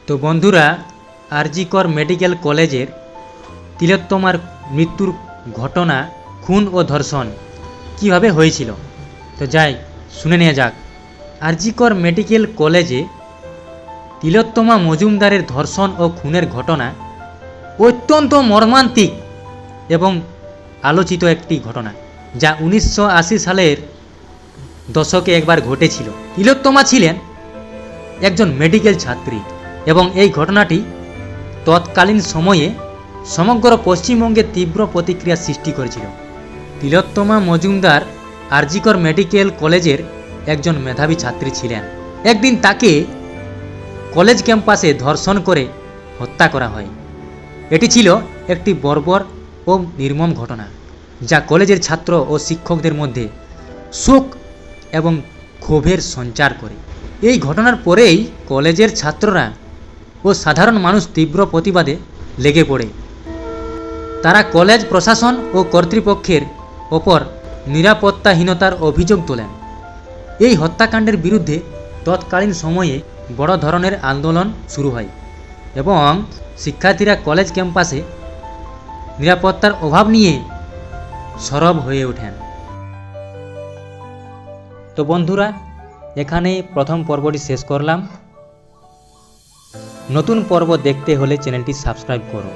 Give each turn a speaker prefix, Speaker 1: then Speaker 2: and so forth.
Speaker 1: তো বন্ধুরা, আরজি কর মেডিকেল কলেজের তিলোত্তমার মৃত্যুর ঘটনা, খুন ও ধর্ষণ কিভাবে হয়েছিল, তো যাই শুনে নেওয়া যাক। আরজি কর মেডিকেল কলেজে তিলোত্তমা মজুমদারের ধর্ষণ ও খুনের ঘটনা অত্যন্ত মর্মান্তিক এবং আলোচিত একটি ঘটনা, যা 1980 সালের দশকে একবার ঘটেছিল। তিলোত্তমা ছিলেন একজন মেডিকেল ছাত্রী এবং এই ঘটনাটি তৎকালীন সময়ে সমগ্র পশ্চিমবঙ্গে তীব্র প্রতিক্রিয়া সৃষ্টি করেছিল। তিলোত্তমা মজুমদার আরজি কর মেডিকেল কলেজের একজন মেধাবী ছাত্রী ছিলেন। একদিন তাকে কলেজ ক্যাম্পাসে ধর্ষণ করে হত্যা করা হয়। এটি ছিল একটি বর্বর ও নির্মম ঘটনা, যা কলেজের ছাত্র ও শিক্ষকদের মধ্যে শোক এবং ক্ষোভের সঞ্চার করে। এই ঘটনার পরেই কলেজের ছাত্ররা ও সাধারণ মানুষ তীব্র প্রতিবাদে লেগে পড়ে। তারা কলেজ প্রশাসন ও কর্তৃপক্ষের ওপর নিরাপত্তাহীনতার অভিযোগ তোলেন। এই হত্যাকাণ্ডের বিরুদ্ধে তৎকালীন সময়ে বড় ধরনের আন্দোলন শুরু হয় এবং শিক্ষার্থীরা কলেজ ক্যাম্পাসে নিরাপত্তার অভাব নিয়ে সরব হয়ে ওঠেন। তো বন্ধুরা, এখানে প্রথম পর্বটি শেষ করলাম। নতুন পর্ব দেখতে হলে চ্যানেলটি সাবস্ক্রাইব করো।